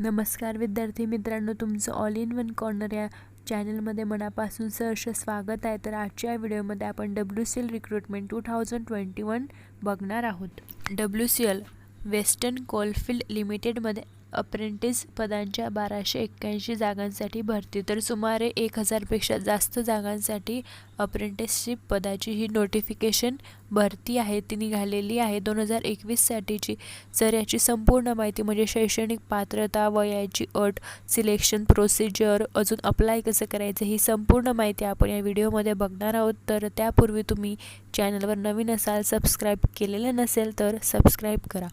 नमस्कार विद्यार्थी मित्रांनो, तुमचं ऑल इन वन कॉर्नर या चॅनलमध्ये मनापासून सहर्ष स्वागत आहे. तर आजच्या व्हिडिओमध्ये आपण WCL रिक्रुटमेंट 2021 बघणार आहोत. WCL वेस्टर्न कोलफील्ड लिमिटेडमध्ये अप्रेंटिस पदांच्या 1281 जागांसाठी भरती. तर सुमारे 1000पेक्षा जास्त जागांसाठी अप्रेंटिसशिप पदाची ही नोटिफिकेशन भरती आहे, ती निघालेली आहे 2021 साठीची. जर याची संपूर्ण माहिती म्हणजे शैक्षणिक पात्रता, वयाची अट, सिलेक्शन प्रोसिजर, अजून अप्लाय कसं करायचं, ही संपूर्ण माहिती आपण या व्हिडिओमध्ये बघणार आहोत. तर त्यापूर्वी तुम्ही चॅनलवर नवीन असाल, सबस्क्राईब केलेलं नसेल तर सबस्क्राईब करा.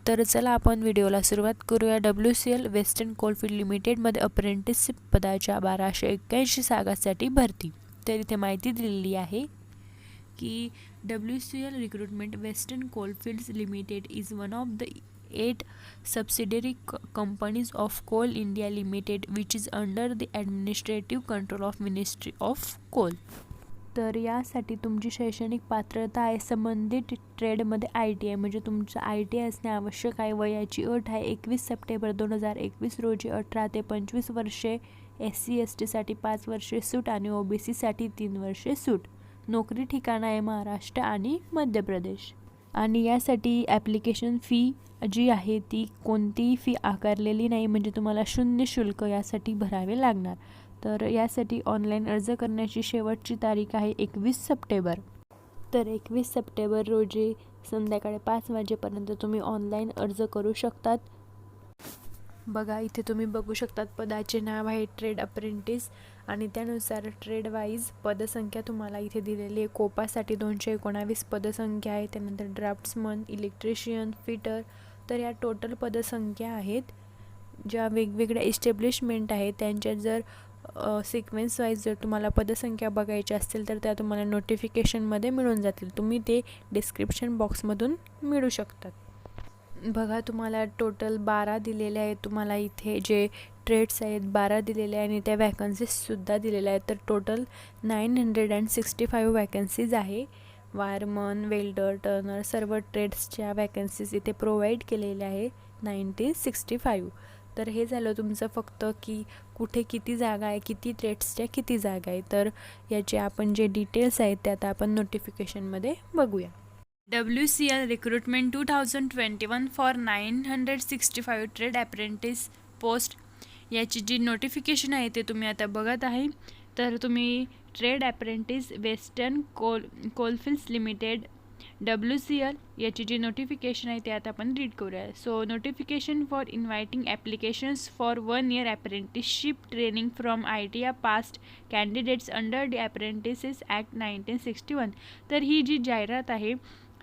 तर चला आपण व्हिडिओला सुरुवात करूया. WCL वेस्टर्न कोलफील्ड लिमिटेडमध्ये अप्रेंटिसशिप पदाच्या 1281 जागांसाठी भरती. तर इथे माहिती दिलेली आहे की WCL recruitment western coalfields limited is one of the 8 subsidiary companies of Coal India Limited which is under the administrative control of Ministry of Coal. तर यासाठी तुमची शैक्षणिक पात्रता आहे संबंधित ट्रेडमध्ये ITI म्हणजे तुमचं ITI असणे आवश्यक आहे. वयाची अट आहे 21 सप्टेंबर 2021 रोजी 18 ते 25 वर्षे, SC ST साठी 5 वर्षे सूट आणि OBC साठी 3 वर्षे सूट. नोकरी ठिकाण आहे महाराष्ट्र आणि मध्य प्रदेश. आणि यासाठी ॲप्लिकेशन फी जी आहे ती कोणतीही फी आकारलेली नाही, म्हणजे तुम्हाला शून्य शुल्क यासाठी भरावे लागणार. तर यासाठी ऑनलाईन अर्ज करण्याची शेवटची तारीख आहे 21 सप्टेंबर. तर 21 सप्टेंबर रोजी संध्याकाळी 5 वाजेपर्यंत तुम्ही ऑनलाईन अर्ज करू शकतात. बघा इथे तुम्ही बघू शकतात पदाचे नाव आहे ट्रेड अप्रेंटिस आणि त्यानुसार ट्रेड वाईज पदसंख्या तुम्हाला इथे दिलेली आहे. कोपासाठी 219 पदसंख्या आहे. त्यानंतर ड्राफ्ट्समन, इलेक्ट्रिशियन, फिटर. तर या टोटल पदसंख्या आहेत. ज्या वेगवेगळ्या इस्टॅब्लिशमेंट आहेत त्यांच्या जर सिक्वेन्स वाईज जर तुम्हाला पदसंख्या बघायच्या असतील तर त्या तुम्हाला नोटिफिकेशनमध्ये मिळून जातील. तुम्ही ते डिस्क्रिप्शन बॉक्समधून मिळू शकतात. बघा तुम्हाला टोटल 12 दिलेले आहेत. तुम्हाला इथे जे ट्रेड्स आहेत 12 दिलेले आहे आणि त्या वॅकन्सीजसुद्धा दिलेल्या आहेत. तर टोटल 965 वॅकन्सीज आहे. वायरमन, वेल्डर, टर्नर सर्व ट्रेड्सच्या वॅकन्सीज इथे प्रोव्हाइड केलेल्या आहे 965. तर हे झालं तुमचं फक्त की कुठे किती जागा आहे, किती ट्रेड्सच्या किती जागा आहे. तर याचे आपण जे डिटेल्स आहेत ते आता आपण नोटिफिकेशनमध्ये बघूया. WCL recruitment 2021 for 965 trade apprentice post याची जी नोटिफिकेशन आहे ते तुम्ही आता बघत आहे. तर तुम्ही trade apprentice western coalfields limited WCL याची जी नोटिफिकेशन आहे ते आता आपण रीड करूया. So notification for inviting applications for 1 year apprenticeship training from ITI past candidates under the apprentices act 1961. तर ही जी जाहिरात आहे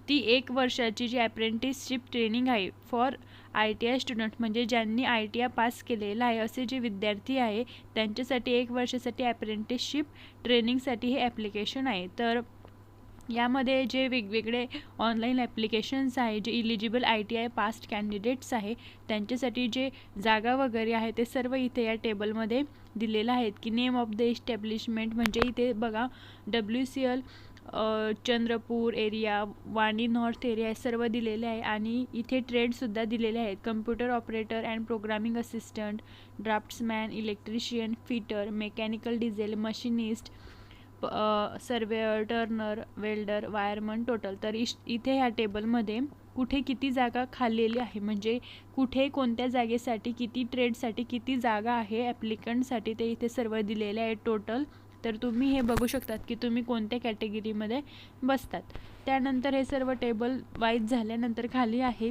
ती 1 वर्षाची जी अप्रेंटिसशिप ट्रेनिंग आहे फॉर ITI स्टुडंट म्हणजे ज्यांनी ITI पास केलेलं आहे असे जे विद्यार्थी आहे त्यांच्यासाठी 1 वर्षासाठी अप्रेंटिसशिप ट्रेनिंगसाठी हे ॲप्लिकेशन आहे. तर यामध्ये जे वेगवेगळे ऑनलाईन ॲप्लिकेशन्स आहे जे इलिजिबल ITI पास्ट कॅन्डिडेट्स आहे त्यांच्यासाठी जे जागा वगैरे आहे ते सर्व इथे या टेबलमध्ये दिलेलं आहेत की नेम ऑफ द इस्टॅब्लिशमेंट म्हणजे इथे बघा WCL Chandrapur area, Wani north area सर्व दिलेले आहे. आणि इथे ट्रेडसुद्धा दिलेले आहेत. Computer operator and programming assistant, draughtsman, electrician, fitter, mechanical diesel machinist, surveyor, turner, welder, wireman total. तर इथे ह्या टेबलमध्ये कुठे किती जागा खाल्लेली आहे म्हणजे कुठे कोणत्या जागेसाठी किती ट्रेडसाठी किती जागा आहे ॲप्लिकंटसाठी ते इथे सर्व दिलेले आहे टोटल. तर तुम्ही हे बघू शकतात की तुम्ही कोणत्या कॅटेगरीमध्ये बसतात. त्यानंतर हे सर्व टेबल वाईज झाल्यानंतर खाली आहे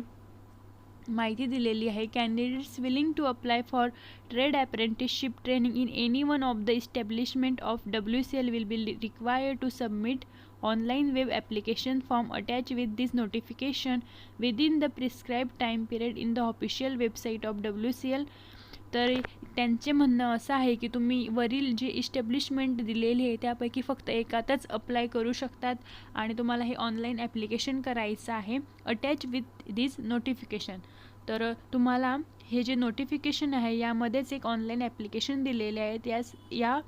माहिती दिलेली आहे. Candidates willing to apply for trade apprenticeship training in any one of the establishment of WCL will be required to submit online web application form attach with this notification within the prescribe time period in the official website of WCL. तर त्यांचे म्हणणं असं आहे की तुम्ही वरील जे establishment दिलेली आहे त्यापैकी फक्त एकातच अप्लाय करू शकतात आणि तुम्हाला हे ऑनलाईन ॲप्लिकेशन करायचं आहे अटॅच विथ दिस नोटिफिकेशन. तर तुम्हाला हे जे नोटिफिकेशन आहे यामध्येच एक ऑनलाईन ॲप्लिकेशन दिलेले आहे. या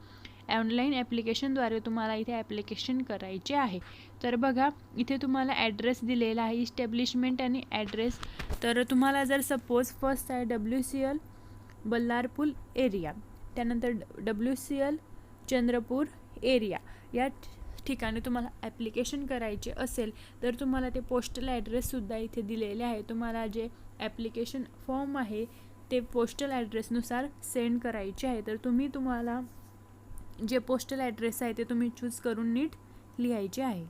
ऑनलाईन ॲप्लिकेशनद्वारे तुम्हाला इथे ॲप्लिकेशन करायचे आहे. तर बघा इथे तुम्हाला ॲड्रेस दिलेला आहे इस्टॅब्लिशमेंट आणि ॲड्रेस. तर तुम्हाला जर सपोज फर्स्ट आहे WCL बल्लारपूर एरिया, त्यानंतर WCL चंद्रपूर एरिया या ठिकाणी तुम्हाला ॲप्लिकेशन करायचे असेल तर तुम्हाला ते पोस्टल ॲड्रेससुद्धा इथे दिलेले आहे. तुम्हाला जे ॲप्लिकेशन फॉर्म आहे ते पोस्टल ॲड्रेसनुसार सेंड करायचे आहे. तर तुम्हाला जे पोस्टल ॲड्रेस आहे ते तुम्ही चूज करून नीट लिहायचे आहे.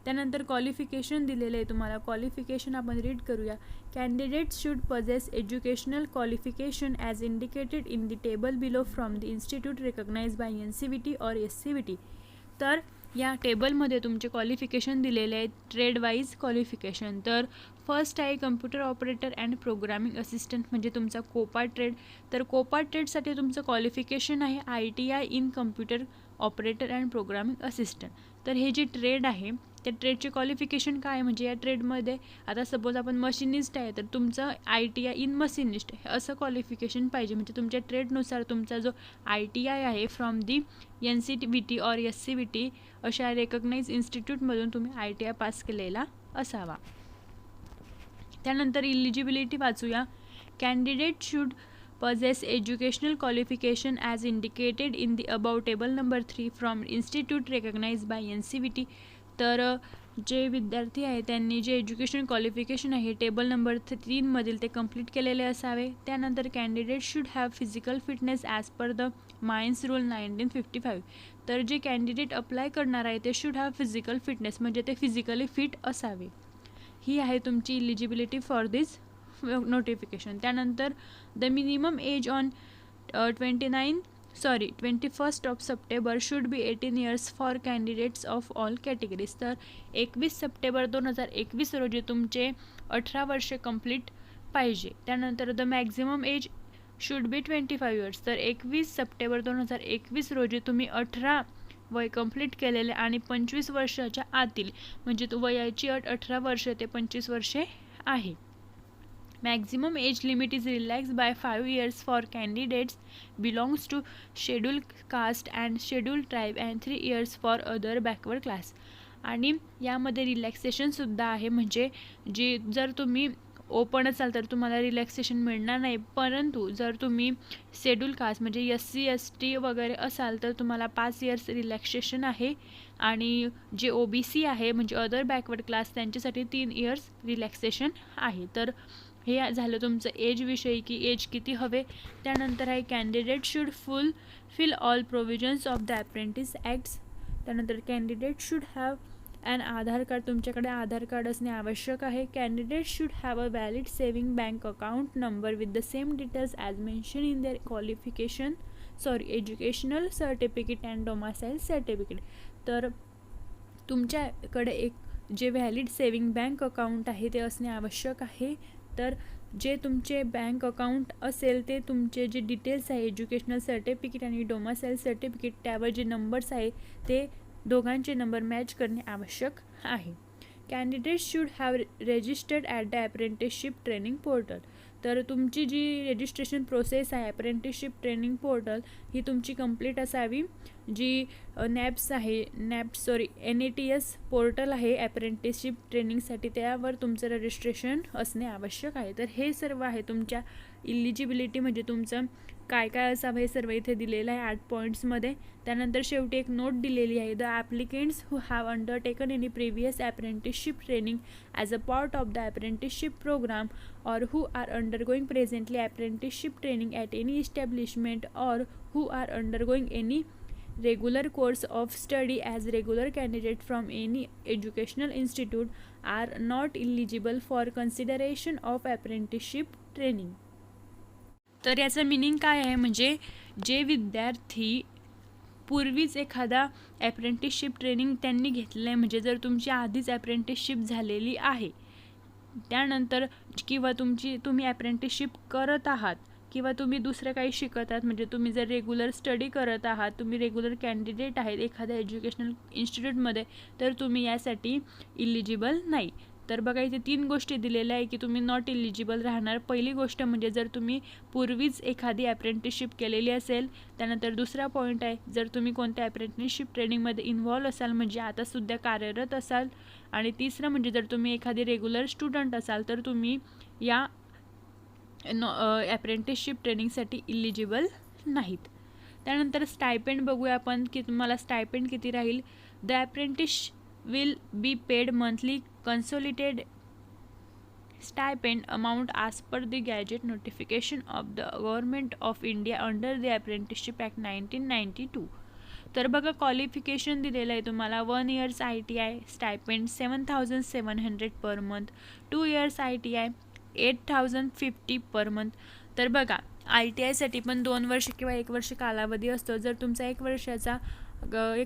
त्यानंतर क्वालिफिकेशन दिलेलं आहे तुम्हाला. क्वालिफिकेशन आपण रीड करूया. Candidate should posses educational qualification as indicated in the table below from the institute recognise by NCVT और SCVT. तर या टेबलमध्ये तुमचे क्वालिफिकेशन दिलेले आहेत ट्रेड वाईज क्वालिफिकेशन. तर फर्स्ट आहे computer operator and programming assistant म्हणजे तुमचा कोपा ट्रेड. तर कोपा ट्रेडसाठी तुमचं क्वालिफिकेशन आहे ITI in computer operator and programming assistant. तर हे जे ट्रेड आहे त्या ट्रेडचे क्वालिफिकेशन काय म्हणजे या ट्रेडमध्ये आता सपोज आपण मशिनिस्ट आहे तर तुमचं ITI इन मशिनिस्ट असं क्वालिफिकेशन पाहिजे. म्हणजे तुमच्या ट्रेडनुसार तुमचा जो ITI आहे फ्रॉम दी NCVT और SCVT अशा रेकग्नाइज इन्स्टिट्यूटमधून तुम्ही ITI पास केलेला असावा. त्यानंतर इलिजिबिलिटी वाचूया. Candidate should possess educational qualification as indicated in the above table number 3 from institute recognized by NCVT. तर जे विद्यार्थी आहे त्यांनी जे एज्युकेशन क्वालिफिकेशन आहे टेबल नंबर 3 मधील ते कंप्लीट केलेले असावे. त्यानंतर candidate should have physical fitness as per the mines rule 1955. तर जे कॅन्डिडेट अप्लाय करणार आहे ते शूड हॅव फिजिकल फिटनेस म्हणजे ते फिजिकली फिट असावे. ही आहे तुमची इलिजिबिलिटी फॉर दिस नोटिफिकेशन. त्यानंतर the minimum age on 21st of September should be 18 years for candidates of all categories. तर 21 सप्टेंबर 2021 रोजी तुमचे 18 वर्षे कंप्लीट पाहिजे. त्यानंतर the maximum age should be 25 years. तर 21 सप्टेंबर 2021 रोजी तुम्ही 18 वय कंप्लीट केलेले आणि 25 वर्षाच्या आतील म्हणजे वयाची अट 18 वर्ष ते 25 वर्षे आहे. Maximum age limit is relaxed by 5 years for candidates belongs to scheduled caste and scheduled tribe and 3 years for other backward class. आणि यामध्ये रिलॅक्सेशनसुद्धा आहे म्हणजे जी जर तुम्ही ओपन असाल तर तुम्हाला रिलॅक्सेशन मिळणार नाही. परंतु जर तुम्ही शेड्यूल कास्ट म्हणजे SC ST वगैरे असाल तर तुम्हाला 5 इयर्स रिलॅक्सेशन आहे. आणि जे OBC आहे म्हणजे अदर बॅकवर्ड क्लास त्यांच्यासाठी 3 इयर्स रिलॅक्सेशन आहे. तर हे झालं तुमचं एजविषयी की एज किती हवे. त्यानंतर आहे candidate should fulfil all provisions of the apprentice acts. त्यानंतर candidate should have an Aadhaar card. तुमच्याकडे आधार कार्ड असणे आवश्यक आहे. Candidate should have a valid saving bank account number with the same details as mention in their educational certificate and domicile certificate. तर तुमच्याकडे एक जे valid saving bank account आहे ते असणे आवश्यक आहे. तर जे तुमचे बँक अकाउंट असेल ते तुमचे जे डिटेल्स आहे एज्युकेशनल सर्टिफिकेट आणि डोमासाईल सर्टिफिकेट त्यावर जे नंबर्स आहे ते दोघांचे नंबर मॅच करणे आवश्यक आहे. Candidate should have registered at the apprenticeship training portal. तर तुमची जी रजिस्ट्रेशन प्रोसेस आहे अप्रेंटिसशिप ट्रेनिंग पोर्टल ही तुमची कंप्लीट असावी. जी NATS पोर्टल आहे अप्रेंटिसशिप ट्रेनिंगसाठी त्यावर तुमचं रजिस्ट्रेशन असणे आवश्यक आहे. तर हे सर्व आहे तुमच्या इलिजिबिलिटी म्हणजे तुमचं काय काय असावं हे सर्व इथे दिलेलं आहे 8 पॉईंट्समध्ये. त्यानंतर शेवटी एक नोट दिलेली आहे. The applicants who have undertaken any previous apprenticeship training as a part of the apprenticeship programme or who are undergoing presently apprenticeship training at any establishment or who are undergoing any regular course of study as regular candidate from any educational institute are not eligible for consideration of apprenticeship training. तर याचं meaning काय आहे म्हणजे जे विद्यार्थी पूर्वीच एखादा apprenticeship training त्यांनी घेतलं आहे म्हणजे जर तुमची आधीच अप्रेंटिसशिप झालेली आहे त्यानंतर किंवा तुम्ही अप्रेंटिसशिप करत आहात किंवा तुम्ही दुसरं काही शिकत आहात म्हणजे तुम्ही जर रेग्युलर स्टडी करत आहात तुम्ही रेग्युलर कॅन्डिडेट आहेत एखाद्या एज्युकेशनल इन्स्टिट्यूटमध्ये तर तुम्ही यासाठी इलिजिबल नाही. तर बघा इथे 3 गोष्टी दिलेल्या आहे की तुम्ही नॉट इलिजिबल राहणार. पहिली गोष्ट म्हणजे जर तुम्ही पूर्वीच एखादी अप्रेंटिसशिप केलेली असेल. त्यानंतर दुसरा पॉईंट आहे जर तुम्ही कोणत्या अप्रेंटिसशिप ट्रेनिंगमध्ये इन्व्हॉल्व असाल म्हणजे आतासुद्धा कार्यरत असाल. आणि तिसरं म्हणजे जर तुम्ही एखादी रेग्युलर स्टुडंट असाल तर तुम्ही या ॲप्रेंटिसशिप ट्रेनिंगसाठी इलिजिबल नाहीत. त्यानंतर स्टायपेंड बघूया आपण की तुम्हाला स्टायपेंड किती राहील. The ॲप्रेंटिस will be paid monthly consolidated stipend amount as per the Gazette notification of the Government of India under the Apprenticeship Act 1992. तर बघा क्वालिफिकेशन दिलेलं आहे तुम्हाला. 1 years ITI stipend 7,700 per month, 2 years ITI 8,050 per month. तर बघा ITI साठी पण 2 वर्ष किंवा 1 वर्ष कालावधी असतो. जर तुमचा 1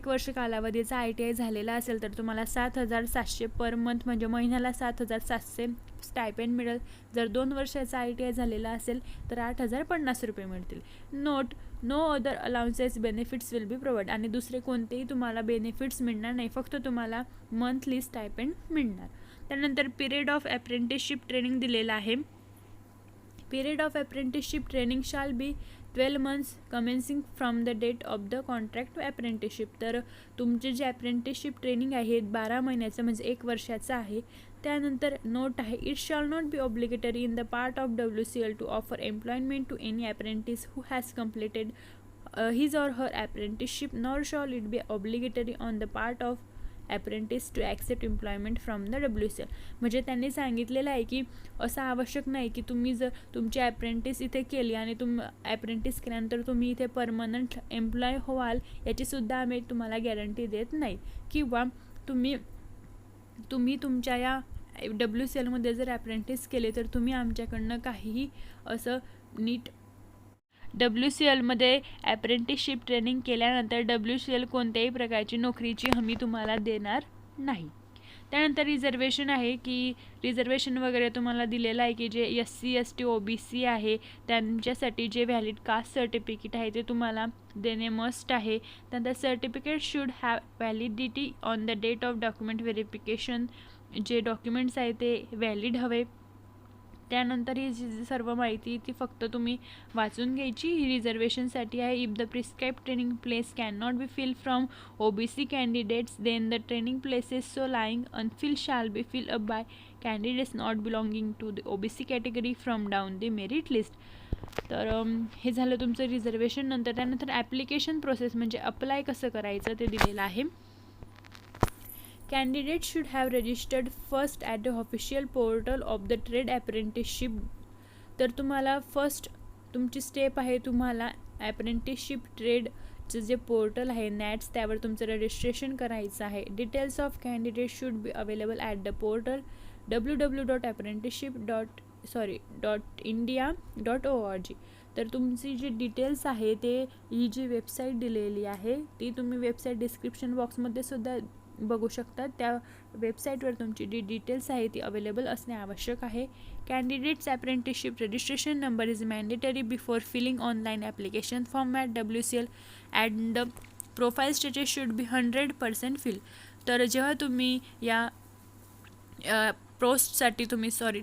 वर्ष कालावधीचा ITI झालेला असेल तर तुम्हाला 7,700 पर मंथ म्हणजे महिन्याला 7,700 स्टायपेंड मिळेल. जर 2 वर्षाचा ITI झालेला असेल तर 8,050 रुपये मिळतील. Note, no other allowances benefits will be provide. आणि दुसरे कोणतेही तुम्हाला बेनिफिट्स मिळणार नाही, फक्त तुम्हाला मंथली स्टायपेंड मिळणार. त्यानंतर पिरियड ऑफ अप्रेंटिसशिप ट्रेनिंग दिलेला आहे. Period of apprenticeship training shall be 12 months commencing from the date of the contract apprenticeship. तर तुमचे जे अप्रेंटिसशिप ट्रेनिंग आहे 12 महिन्याचं म्हणजे 1 वर्षाचं आहे. त्यानंतर नोट आहे, it shall not be obligatory in the part of WCL to offer employment to any apprentice who has completed his or her apprenticeship, nor shall it be obligatory on the part of apprentice to accept employment from the WCL. म्हणजे त्यांनी सांगितलेलं आहे की असं आवश्यक नाही की तुम्ही जर तुमची ॲप्रेंटिस इथे केली आणि ॲप्रेंटिस केल्यानंतर तुम्ही इथे परमनंट एम्प्लॉय व्हाल याचीसुद्धा आम्ही तुम्हाला गॅरंटी देत नाही. किंवा तुम्ही तुमच्या या WCLमध्ये जर ॲप्रेंटिस केले तर तुम्ही आमच्याकडनं काहीही असं नीट WCLमध्ये ॲप्रेंटिसशिप ट्रेनिंग केल्यानंतर WCL कोणत्याही प्रकारची नोकरीची हमी तुम्हाला देणार नाही. त्यानंतर रिझर्वेशन आहे की रिझर्वेशन वगैरे तुम्हाला दिलेलं आहे की जे SC ST OBC आहे त्यांच्यासाठी जे व्हॅलिड कास्ट सर्टिफिकेट आहे ते तुम्हाला देणे मस्ट आहे. त्यानंतर certificate should have validity on the date of document verification. जे डॉक्युमेंट्स आहे ते व्हॅलिड हवे. त्यानंतर ही जी सर्व माहिती ती फक्त तुम्ही वाचून घ्यायची. ही रिझर्वेशनसाठी आहे. If the prescribe training place can not be fill from OBC candidates then the training places so lying unfill shall be fill up by candidates not belonging to the OBC category from down the merit list. तर हे झालं तुमचं reservation. त्यानंतर application process म्हणजे apply कसं करायचं ते दिलेलं आहे. Candidates should have registered first at the official portal of the trade apprenticeship. तर तुम्हाला फर्स्ट तुमची स्टेप आहे, तुम्हाला ॲप्रेंटिसशिप ट्रेडचं जे पोर्टल आहे नॅट्स त्यावर तुमचं रजिस्ट्रेशन करायचं आहे. Details of candidate should be available at the portal www.apprenticeship.india.org. तर तुमची जी डिटेल्स आहे ते ही जी वेबसाईट दिलेली आहे ती तुम्ही वेबसाईट डिस्क्रिप्शन बॉक्समध्ये सुद्धा बघू शकता. त्या वेबसाईटवर तुमची जी डिटेल्स आहे ती अवेलेबल असणे आवश्यक आहे. Candidates apprenticeship registration number is mandatory before filling online application form at WCL and the profile status should be 100% fill. तर जेव्हा तुम्ही या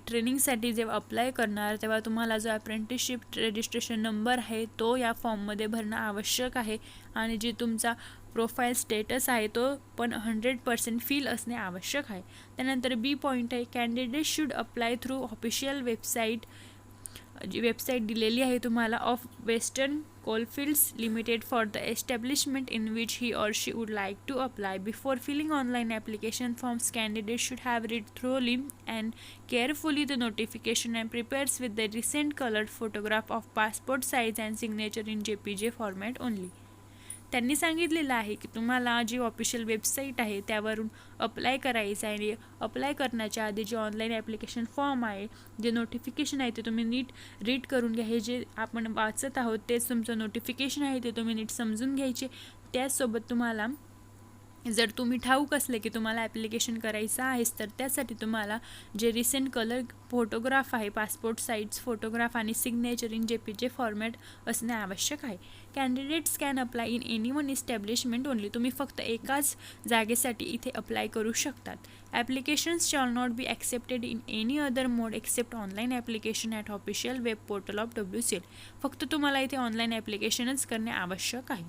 ट्रेनिंगसाठी जेव्हा अप्लाय करणार तेव्हा तुम्हाला जो अप्रेंटिसशिप रजिस्ट्रेशन नंबर आहे तो या फॉर्ममध्ये भरणं आवश्यक आहे. आणि जे तुमचा प्रोफाईल स्टेटस आहे तो पण 100% फिल असणे आवश्यक आहे. त्यानंतर बी पॉईंट आहे, candidate should apply through official website. जी वेबसाईट दिलेली आहे तुम्हाला of western coalfields limited for the establishment in which he or she would like to apply. Before filling online application forms candidate should have read thoroughly and carefully the notification and prepares with the recent coloured photograph of passport size and signature in JPG format only. त्यांनी सांगितलेलं आहे की तुम्हाला जी official website आहे त्यावरून apply करायचं आहे. आणि अप्लाय करण्याच्या आधी जे ऑनलाईन ॲप्लिकेशन फॉर्म आहे, जे नोटिफिकेशन आहे ते तुम्ही नीट रीड करून घ्या. हे जे आपण वाचत आहोत तेच तुमचं नोटिफिकेशन आहे ते तुम्ही नीट समजून घ्यायचे. त्याचसोबत तुम्हाला जर तुम्ही ठाऊक असले की तुम्हाला ॲप्लिकेशन करायचं आहेच तर त्यासाठी तुम्हाला जे रिसेंट कलर फोटोग्राफ आहे, पासपोर्ट साईज फोटोग्राफ आणि सिग्नेचर इन JPG फॉर्मॅट असणे आवश्यक आहे. Candidates can apply in any one establishment only. तुम्ही फक्त एकाच जागेसाठी इथे अप्लाय करू शकतात. Applications shall not be accepted in any other mode except online application at official web portal of WCL. फक्त तुम्हाला इथे ऑनलाईन ॲप्लिकेशनच करणे आवश्यक आहे.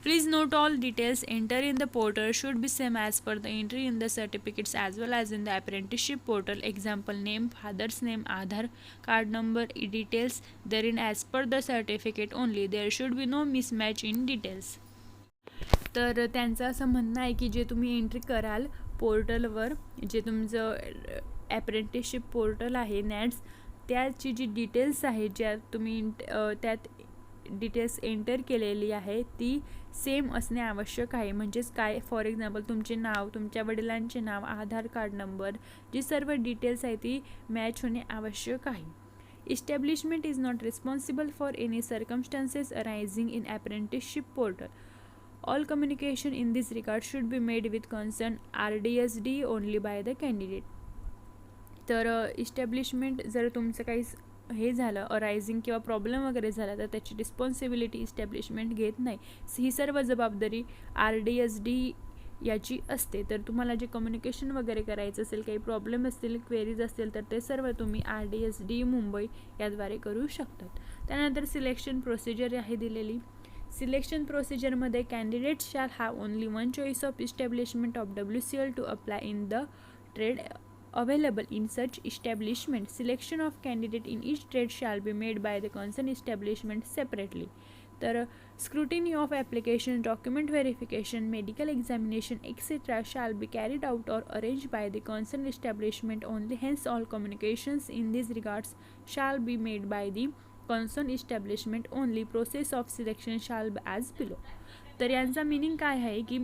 Please note all details entered in the portal should be same as per the entry in the certificates as well as in the apprenticeship portal. Example: name, father's name, Aadhaar card number, details therein as per the certificate only. There should be no mismatch in details. तर त्यांचं असं म्हणणं आहे की जे तुम्ही entry कराल पोर्टलवर, जे तुमचं ॲप्रेंटिसशिप पोर्टल आहे नॅट्स, त्याची जी डिटेल्स आहे ज्या तुम्ही त्यात डिटेल्स एंटर केलेली आहे ती सेम असणे आवश्यक आहे. म्हणजेच काय, फॉर एक्झाम्पल तुमचे नाव, तुमच्या वडिलांचे नाव, आधार कार्ड नंबर, जी सर्व डिटेल्स आहे ती मॅच होणे आवश्यक आहे. Establishment is not responsible for any circumstances arising in apprenticeship portal. All communication in this regard should be made with concerned RDSD only by the candidate. तर इस्टॅब्लिशमेंट जर तुमचं काही हे झालं अरायझिंग किंवा प्रॉब्लेम वगैरे झाला तर त्याची रिस्पॉन्सिबिलिटी इस्टॅब्लिशमेंट घेत नाही. ही सर्व जबाबदारी RDSD याची असते. तर तुम्हाला जे कम्युनिकेशन वगैरे करायचं असेल, काही प्रॉब्लेम असतील, क्वेरीज असतील, तर ते सर्व तुम्ही RDSD मुंबई याद्वारे करू शकतात. त्यानंतर सिलेक्शन प्रोसिजर आहे दिलेली. सिलेक्शन प्रोसिजरमध्ये candidates shall have only one choice of establishment of WCL to apply in the trade available in such establishment. Selection of candidate in each trade shall be made by the concerned establishment separately. तर scrutiny of application, document verification, medical examination etc. shall be carried out or arranged by the concerned establishment only. Hence all communications in these regards shall be made by the concerned establishment only. Process of selection shall be as below. तर यांचा meaning काय आहे की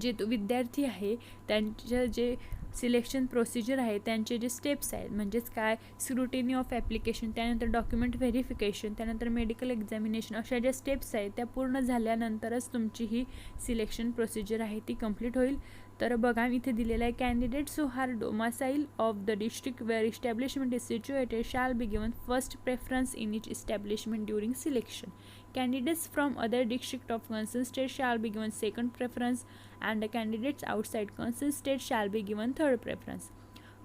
जे विद्यार्थी आहे त्यांचं जे सिलेक्शन प्रोसिजर आहे, त्यांचे जे स्टेप्स आहेत, म्हणजेच काय, स्क्रुटिनी ऑफ ॲप्लिकेशन, त्यानंतर डॉक्युमेंट व्हेरिफिकेशन, त्यानंतर मेडिकल एक्झामिनेशन, अशा ज्या स्टेप्स आहेत त्या पूर्ण झाल्यानंतरच तुमची ही सिलेक्शन प्रोसिजर आहे ती कंप्लीट होईल. तर बघा इथे दिलेलं आहे, candidates who are domicile of the district where establishment is situated shall be given first preference in each establishment during selection. Candidates from other district of concerned state shall be given second preference and the candidates outside concerned state shall be given third preference.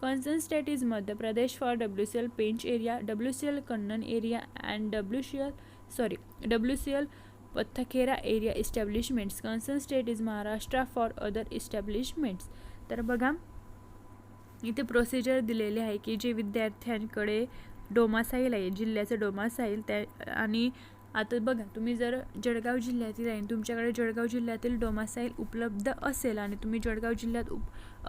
Concerned state is Madhya Pradesh for WCL Pench area, WCL Kannan area and WCL Pathakhera area establishments. Concerned state is Maharashtra for other establishments. तर बघा इथे procedure दिलेले आहे की जे विद्यार्थ्यांकडे domicile आहे, जिल्ह्याचं डोमासाईल, त्या आणि आता बघा तुम्ही जर जळगाव जिल्ह्यातील आहे, तुमच्याकडे जळगाव जिल्ह्यातील डोमासाईल उपलब्ध असेल आणि तुम्ही जळगाव जिल्ह्यात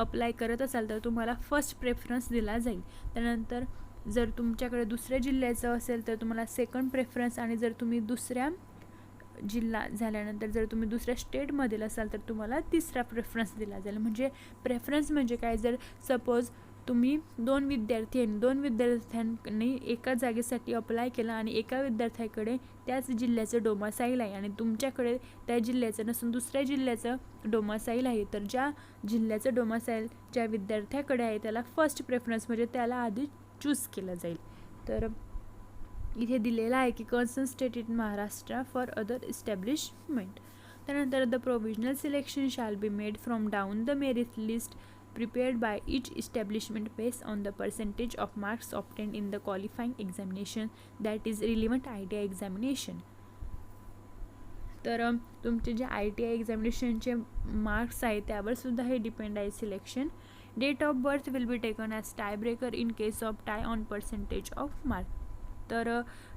अप्लाय करत असाल तर तुम्हाला फर्स्ट प्रेफरन्स दिला जाईल. त्यानंतर जर तुमच्याकडे दुसऱ्या जिल्ह्याचं असेल तर तुम्हाला सेकंड प्रेफरन्स, आणि जर तुम्ही दुसऱ्या जिल्हा झाल्यानंतर जर तुम्ही दुसऱ्या स्टेटमधील असाल तर तुम्हाला तिसरा प्रेफरन्स दिला जाईल. म्हणजे प्रेफरन्स म्हणजे काय, जर सपोज तुम्ही दोन विद्यार्थ्यांनी एका जागेसाठी अप्लाय केला आणि एका विद्यार्थ्याकडे त्याच जिल्ह्याचं डोमासाईल आहे आणि तुमच्याकडे त्या जिल्ह्याचं नसून दुसऱ्या जिल्ह्याचं डोमासाईल आहे, तर ज्या जिल्ह्याचं डोमासाईल ज्या विद्यार्थ्याकडे आहे त्याला फर्स्ट प्रेफरन्स म्हणजे त्याला आधी चूज केलं जाईल. तर इथे दिलेलं आहे की concern state in Maharashtra for other establishment. त्यानंतर the provisional selection shall be made from down the merit list prepared by each establishment based on the percentage of marks obtained in the qualifying examination, that is relevant ITI examination. तर तुमचे जे ITI एक्झामिनेशनचे marks आहेत त्यावर सुद्धा हे depend आहे selection. Date of birth will be taken as tie breaker in case of tie on percentage of mark. तर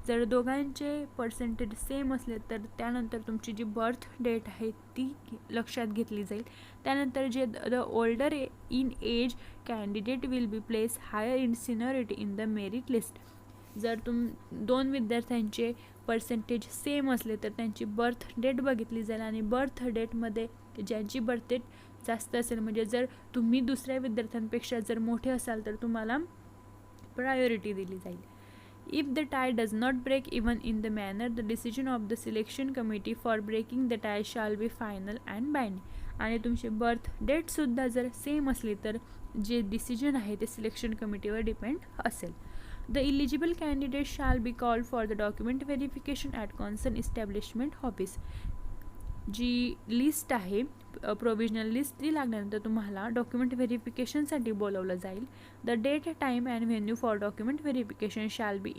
जर दोघांचे पर्सेंटेज सेम असले तर त्यानंतर तुमची जी बर्थ डेट आहे ती लक्षात घेतली जाईल. त्यानंतर जे the older in age candidate will be place higher in seniority in the merit list. जर दोन विद्यार्थ्यांचे पर्सेंटेज सेम असले तर त्यांची बर्थ डेट बघितली जाईल आणि बर्थ डेटमध्ये ज्यांची बर्थ डेट जास्त असेल, म्हणजे जर तुम्ही दुसऱ्या विद्यार्थ्यांपेक्षा जर मोठे असाल तर तुम्हाला प्रायोरिटी दिली जाईल. If the tie does not break even in the manner, the decision of the selection committee for breaking the tie shall be final and binding. आणि तुमची बर्थ डेटसुद्धा जर सेम असली तर जे डिसिजन आहे ते सिलेक्शन कमिटीवर डिपेंड असेल. The eligible candidate shall be called for the document verification at concerned establishment office. जी लिस्ट आहे प्रोव्हिजनल लिस्ट ती लागल्यानंतर तुम्हाला डॉक्युमेंट व्हेरिफिकेशनसाठी बोलवलं जाईल. The date, time and venue for document verification shall be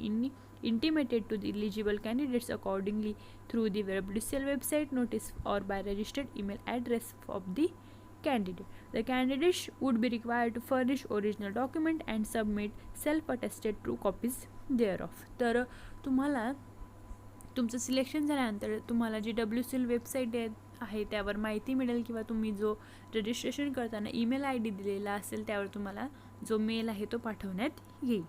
intimated to the eligible candidates accordingly through the WCL website notice or by registered email address of the candidate. The candidates would be required to furnish original document and submit self-attested true copies thereof. तर तुम्हाला तुमचं selection झाल्यानंतर तुम्हाला जी WCL website आहे त्यावर माहिती मिळेल किंवा तुम्ही जो रजिस्ट्रेशन करताना ईमेल ID दिलेला असेल त्यावर तुम्हाला जो मेल आहे तो पाठवण्यात येईल.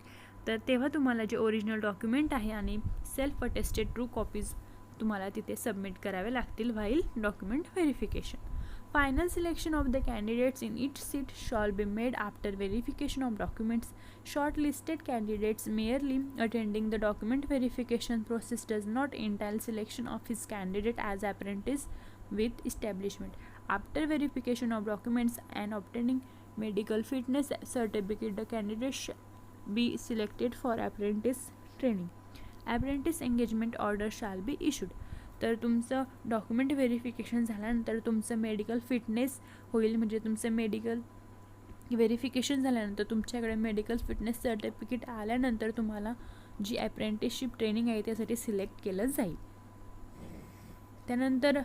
तर तेव्हा तुम्हाला जे ओरिजिनल डॉक्युमेंट आहे आणि सेल्फ अटेस्टेड ट्रू कॉपीज तुम्हाला तिथे सबमिट करावे लागतील while document verification. Final selection of the candidates in each seat shall be made after verification of documents. Shortlisted candidates merely attending the document verification process does not entail selection of his candidate as apprentice with establishment. After verification of documents and obtaining medical fitness certificate, the candidate shall be selected for apprentice training. Apprentice engagement order shall be issued. तर तुमचं document verification झाल्यानंतर तुमचं medical fitness होईल. म्हणजे तुमचं medical verification झाल्यानंतर तुमच्याकडे medical fitness certificate आल्यानंतर तुम्हाला जी अप्रेंटिसशिप ट्रेनिंग आहे त्यासाठी सिलेक्ट केलं जाईल. त्यानंतर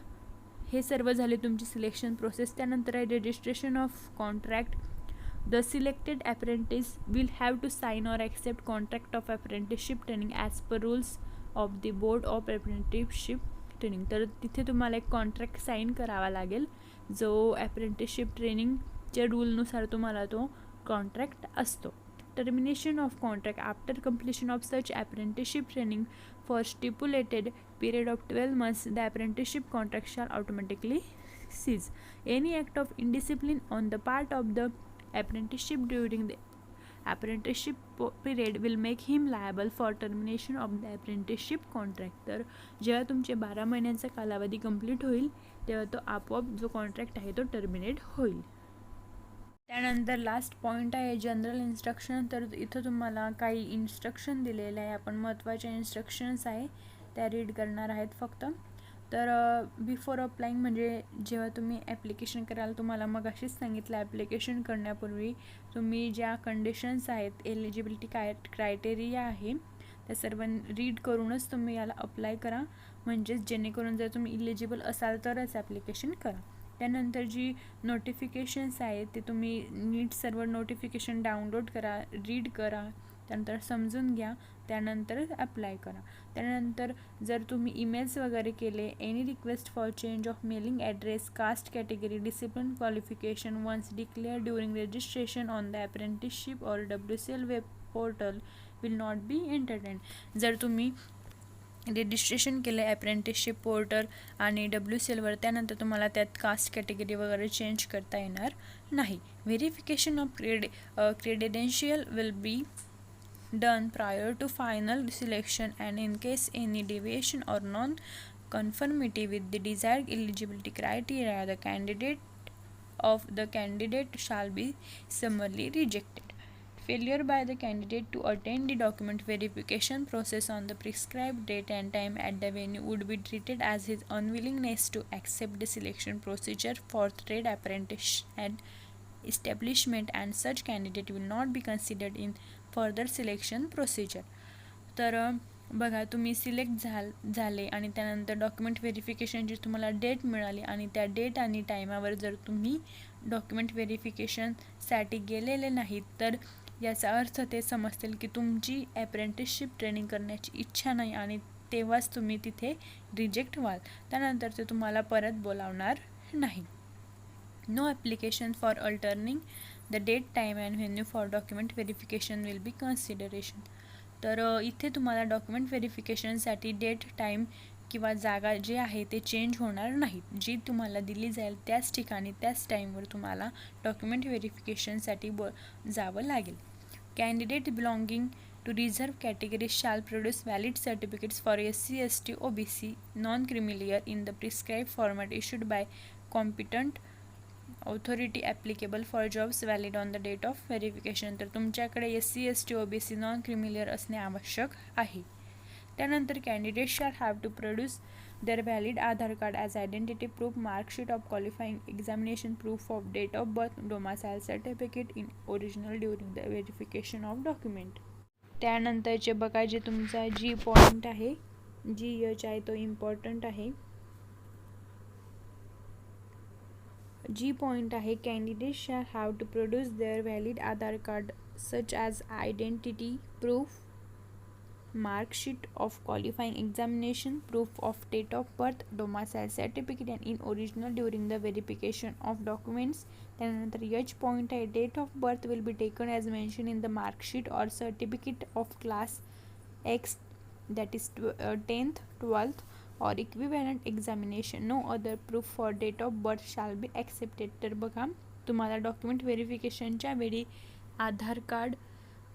हे सर्व झाले तुमची सिलेक्शन प्रोसेस. त्यानंतर आहे registration of contract. The selected apprentice will have to sign or accept contract of apprenticeship training as per rules of the Board of Apprenticeship Training. तर तिथे तुम्हाला एक कॉन्ट्रॅक्ट साईन करावा लागेल जो अप्रेंटिसशिप ट्रेनिंगच्या रूलनुसार तुम्हाला तो कॉन्ट्रॅक्ट असतो. Termination of contract after completion of such apprenticeship training for stipulated period of 12 months the apprenticeship contract shall automatically cease. Any act of indiscipline on the part of the apprenticeship during the apprenticeship period will make him liable for termination of the apprenticeship contract. तर जेव्हा तुमचे 12 महिन्यांचा कालावधी complete होईल तेव्हा तो आपोआप जो कॉन्ट्रॅक्ट आहे तो टर्मिनेट होईल. त्यानंतर लास्ट पॉईंट आहे जनरल इन्स्ट्रक्शन. तर इथं तुम्हाला काही इन्स्ट्रक्शन दिलेले आहे. आपण महत्त्वाच्या इन्स्ट्रक्शन्स आहे त्या रीड करणार आहेत फक्त. तर बिफोर अप्लाईंग म्हणजे जेव्हा तुम्ही ॲप्लिकेशन कराल तुम्हाला मग अशीच सांगितलं ॲप्लिकेशन करण्यापूर्वी तुम्ही ज्या कंडिशन्स आहेत एलिजिबिलिटी क्रायटेरिया आहे त्या सर्व रीड करूनच तुम्ही याला अप्लाय करा. म्हणजेच जेणेकरून जर तुम्ही इलिजिबल असाल तरच ॲप्लिकेशन करा. त्यानंतर जी नोटिफिकेशन्स आहेत ते तुम्ही नीट सर्व नोटिफिकेशन डाउनलोड करा, रीड करा, त्यानंतर समजून घ्या, त्यानंतर अप्लाय करा. त्यानंतर जर तुम्ही ईमेल्स वगैरे केले any request for change of mailing address, caste category, discipline qualification once declare during registration on the apprenticeship or WCL web portal will not be entertain. जर तुम्ही रजिस्ट्रेशन केलं अप्रेंटिसशिप पोर्टल आणि WCLवर त्यानंतर तुम्हाला त्यात कास्ट कॅटेगरी वगैरे change करता येणार नाही. Verification of credential will be done prior to final selection and in case any deviation or non-conformity with the desired eligibility criteria the candidate shall be summarily rejected. Failure by the candidate to attend the document verification process on the prescribed date and time at the venue would be treated as his unwillingness to accept the selection procedure for trade apprentice and establishment and such candidate will not be considered in further selection procedure. तर बघा तुम्ही select झाले आणि त्यानंतर document व्हेरिफिकेशनची तुम्हाला date मिळाली आणि त्या डेट आणि टायमावर जर तुम्ही डॉक्युमेंट व्हेरिफिकेशनसाठी गेलेले नाहीत तर याचा अर्थ ते समजतील की तुमची अप्रेंटिसशिप ट्रेनिंग करण्याची इच्छा नाही आणि तेव्हाच तुम्ही तिथे रिजेक्ट व्हाल. त्यानंतर ते तुम्हाला परत बोलावणार नाही. No application for altering the date, time and venue for document verification will be consideration. तर इथे तुम्हाला डॉक्युमेंट व्हेरिफिकेशनसाठी डेट, टाईम किंवा जागा जे आहे ते चेंज होणार नाहीत. जी तुम्हाला दिली जाईल त्याच ठिकाणी त्याच टाईमवर तुम्हाला डॉक्युमेंट व्हेरिफिकेशनसाठी जावं लागेल. Candidate belonging to reserve category shall produce valid certificates for SC, ST, OBC, non-creamier in the prescribed format issued by competent authority applicable for jobs valid on the date of verification. तर तुमच्याकडे SC, ST, OBC, non-creamier असणे आवश्यक आहे. त्यानंतर candidate shall have to produce their valid Aadhaar card as identity proof, marksheet of qualifying examination, proof of date of birth, domicile certificate in original during the verification of document. त्यानंतरचे बघा जे तुमचा जी point आहे, जी H आहे तो important आहे. जी point आहे, candidate shall have to produce their valid Aadhaar card such as identity proof, marksheet of qualifying examination, proof of date of birth, domicile certificate and in original during the verification of documents. त्यानंतर H point आहे, date of birth will be taken as mentioned in the marksheet or certificate of class X, that is 10th, 12th or equivalent examination. No other proof for date of birth shall be accepted. तर बघा तुम्हाला document व्हेरिफिकेशनच्या वेळी आधार card,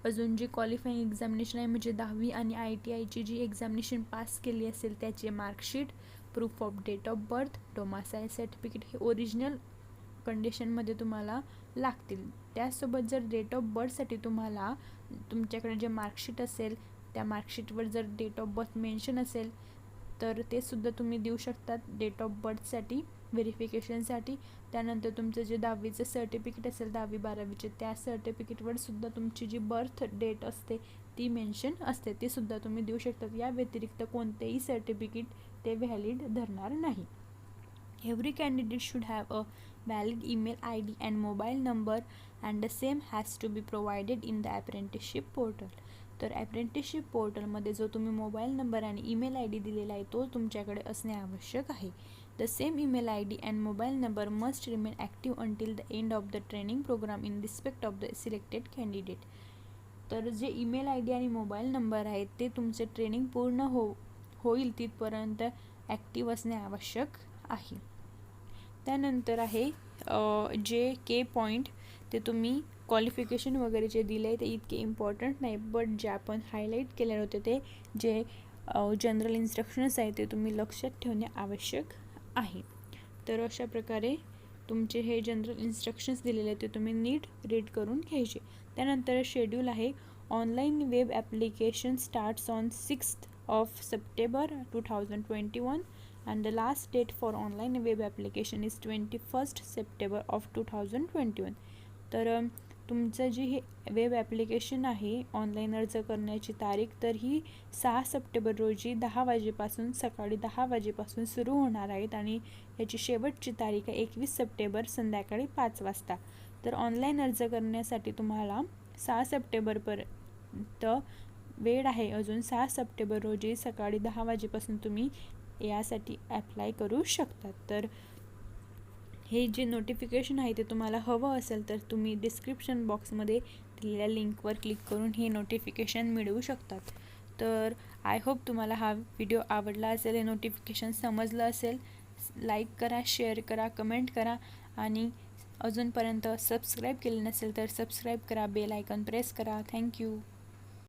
अजून जी qualifying examination आहे म्हणजे 10वी आणि ITIची जी examination pass केली असेल त्याचे marksheet, proof of date of birth, domicile certificate हे ओरिजिनल कंडिशनमध्ये तुम्हाला लागतील. त्यासोबत जर डेट ऑफ बर्थसाठी तुम्हाला तुमच्याकडे जे मार्कशीट असेल त्या मार्कशीटवर जर डेट ऑफ बर्थ मेन्शन असेल तर ते सुद्धा तुम्ही देऊ शकतात डेट ऑफ बर्थसाठी व्हेरिफिकेशनसाठी. त्यानंतर तुमचं जे 10वीचं सर्टिफिकेट असेल 10वी-12वीचे त्या सर्टिफिकेटवर सुद्धा तुमची जी बर्थ डेट असते ती मेन्शन असते, ते सुद्धा तुम्ही देऊ शकतात. या व्यतिरिक्त कोणतेही सर्टिफिकेट ते व्हॅलिड धरणार नाही. Every candidate should have a valid email ID and mobile number and the same has to be provided in the apprenticeship portal. तर अप्रेंटिसशिप पोर्टलमध्ये जो तुम्ही मोबाईल नंबर आणि ईमेल ID दिलेला आहे तो तुमच्याकडे असणे आवश्यक आहे. The same email ID and mobile number must remain active until the end of the training program in respect of the selected candidate. तर जे ईमेल ID आणि मोबाईल नंबर आहेत ते तुमचे ट्रेनिंग पूर्ण होईल तिथपर्यंत ॲक्टिव्ह असणे आवश्यक आहे. त्यानंतर आहे जे के पॉईंट, ते तुम्ही क्वालिफिकेशन वगैरे जे दिले ते इतके इम्पॉर्टंट नाही, बट जे आपण हायलाईट केले होते ते जे जनरल इन्स्ट्रक्शन्स आहे ते तुम्ही लक्षात ठेवणे आवश्यक आहे. तर अशा प्रकारे तुमचे हे जनरल इन्स्ट्रक्शन्स दिलेले ते तुम्ही नीट रीड करून घ्यायचे. त्यानंतर शेड्यूल आहे, online web application starts on 6th of September 2021 and the last date for online web application is 21st September of 2021. तर तुमचं जी हे वेब ॲप्लिकेशन आहे ऑनलाईन अर्ज करण्याची तारीख तर ही 6 सप्टेंबर रोजी 10 वाजेपासून सकाळी 10 वाजेपासून सुरू होणार आहेत आणि याची शेवटची तारीख आहे 21 सप्टेंबर संध्याकाळी 5 वाजता. तर ऑनलाईन अर्ज करण्यासाठी तुम्हाला 6 सप्टेंबरपर्यंत वेळ आहे. अजून 6 सप्टेंबर रोजी सकाळी 10 वाजेपासून तुम्ही यासाठी ॲप्लाय करू शकता. तर हे जे नोटिफिकेशन आहे ते तुम्हाला हवं असेल तर तुम्ही डिस्क्रिप्शन बॉक्समध्ये दिलेल्या लिंकवर क्लिक करून हे नोटिफिकेशन मिळवू शकतात. तर आय होप तुम्हाला हा व्हिडिओ आवडला असेल, हे नोटिफिकेशन समजलं असेल. लाईक करा, शेअर करा, कमेंट करा आणि अजूनपर्यंत सबस्क्राईब केले नसेल तर सबस्क्राईब करा, बेल आयकॉन प्रेस करा. थँक्यू.